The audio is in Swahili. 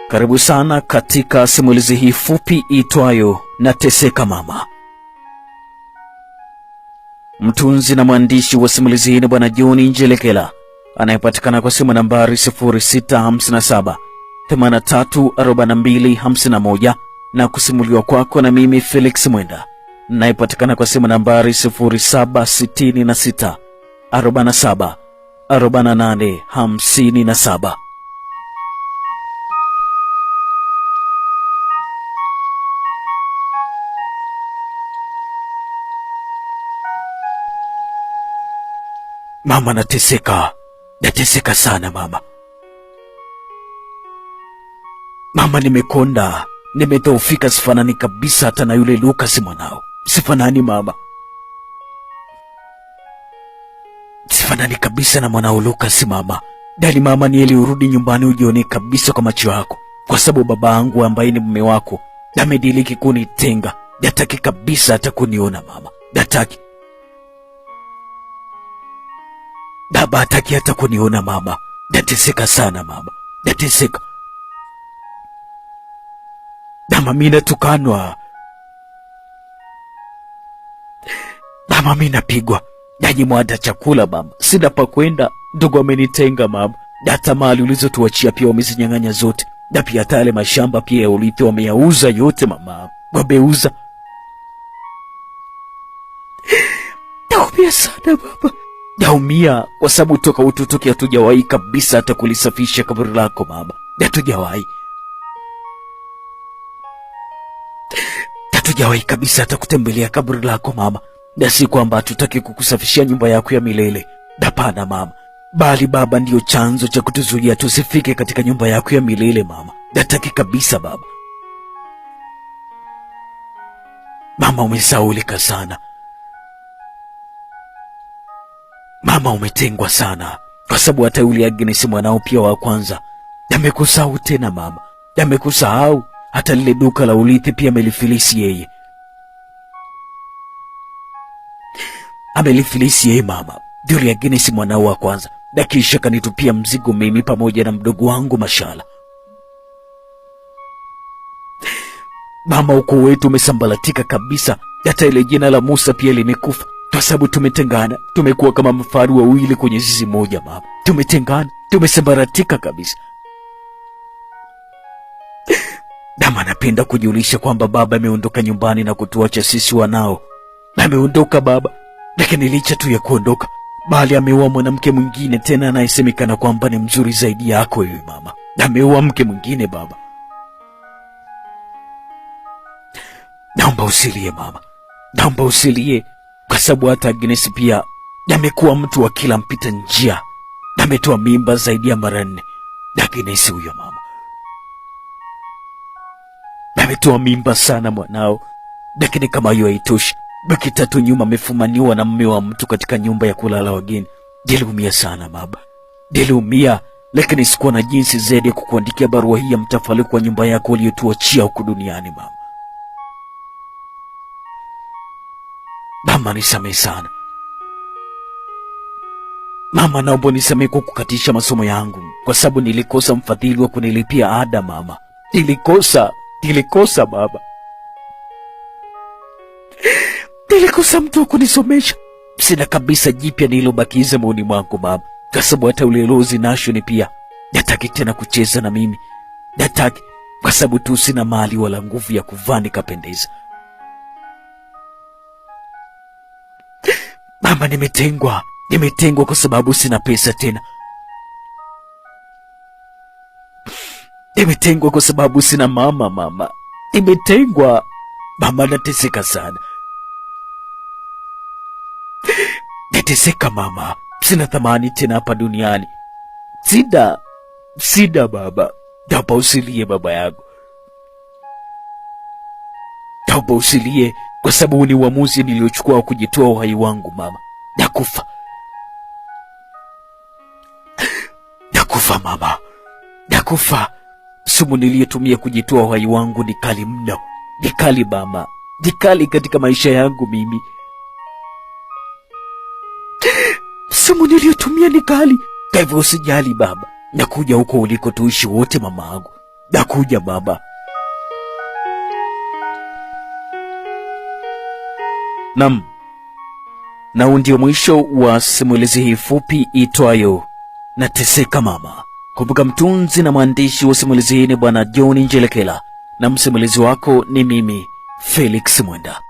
Karibu sana katika simulizi hii fupi itwayo Nateseka Mama. Mtunzi na mwandishi wa simulizi hii ni Bwana John Njelekela, anayepatikana kwa simu nambari 0657 834251 na kusimuliwa kwako na mimi Felix Mwenda, anayepatikana kwa simu nambari 0766 47 48 57. Mama, nateseka sana mama. Mama, nimekonda, nimedhoofika, sifanani kabisa hata na yule Lucas mwanao. Sifanani mama, sifanani kabisa na mwanao Lucas mama. Dali mama, ni eli urudi nyumbani ujione kabisa kwa macho yako, kwa sababu baba yangu ambaye ni mume wako amediliki kunitenga. Dataki kabisa hata kuniona mama, dataki. Baba hataki hata kuniona mama. Nateseka sana mama, nateseka. Mama, mimi natukanwa. Mama, mimi napigwa. Nanyimwa hata chakula mama. Sina pa kwenda, ndugu amenitenga mama. Hata mali ulizotuachia pia wamezinyang'anya zote. Na pia hata yale mashamba pia ya urithi wameyauza yote mama. Wameuza. Naumia sana baba. Naumia kwa sababu toka utotoke hatujawahi kabisa hata kulisafisha kaburi lako mama. Hatujawahi kabisa hata kutembelea kaburi lako mama. Na si kwamba hatutaki kukusafishia nyumba yako ya milele. Hapana mama, bali baba ndio chanzo cha kutuzuia tusifike katika nyumba yako ya milele mama. Nataki kabisa baba. Mama, umesaulika sana mama, umetengwa sana, kwa sababu hata yule Agnes mwanao pia wa kwanza amekusahau tena mama. Amekusahau hata lile duka la urithi pia amelifilisi yeye. Amelifilisi yeye mama, yule Agnes mwanao wa kwanza, na kisha kanitupia mzigo mimi pamoja na mdogo wangu Mashala. Mama, ukoo wetu umesambalatika kabisa. Hata ile jina la Musa pia limekufa, kwa sababu tumetengana. Tumekuwa kama mafaru wawili kwenye zizi moja mama. Tumetengana, tumesambaratika kabisa. Mama, napenda kujulisha kwamba baba ameondoka nyumbani na kutuacha sisi wanao. Ameondoka baba, lakini licha tu ya kuondoka, bali ameoa mwanamke mwingine tena anayesemekana kwamba ni mzuri zaidi yako wewe mama. Ameoa mke mwingine baba. Naomba usilie mama, naomba usilie, kwa sababu hata Agnes pia amekuwa mtu wa kila mpita njia. Ametoa mimba zaidi ya mara 4. Agnes huyo mama ametoa mimba sana mwanao. Lakini kama hiyo haitoshi, wiki 3 nyuma amefumaniwa na mume wa mtu katika nyumba ya kulala wageni. Niliumia sana baba, niliumia, lakini sikuwa na jinsi zaidi ya kukuandikia barua hii ya mtafaruku wa nyumba yako uliyotuachia huku duniani mama. Mama, nisamehe sana mama, naomba nisamehe kwa kukatisha masomo yangu, kwa sababu nilikosa mfadhili wa kunilipia ada mama. Nilikosa baba, nilikosa mtu wa kunisomesha. Sina kabisa jipya nililobakiza moyoni mwangu mama, kwa sababu hata ule Lozi Nation pia nataki tena kucheza na mimi. Nataki kwa sababu tu sina mali wala nguvu ya kuvaa nikapendeza. Mama, nimetengwa kwa sababu sina pesa tena. Nimetengwa kwa sababu sina mama. Nimetengwa mama, nateseka sana. Nateseka mama, sina thamani tena hapa duniani. Sida baba. Naomba usilie baba yangu, naomba usilie, kwa sababu ni uamuzi niliochukua wa kujitoa uhai wangu mama. Nakufa mama, nakufa. Sumu niliyotumia kujitoa uhai wangu ni kali mno. Ni kali mama, ni kali katika maisha yangu mimi. Sumu niliyotumia ni kali. Kwa hivyo usijali baba, nakuja huko uliko tuishi wote mama yangu. Nakuja baba. Naam. Na huu ndio mwisho wa simulizi hii fupi itwayo Nateseka Mama. Kumbuka mtunzi na mwandishi wa simulizi hii ni Bwana John Njelekela na msimulizi wako ni mimi Felix Mwenda.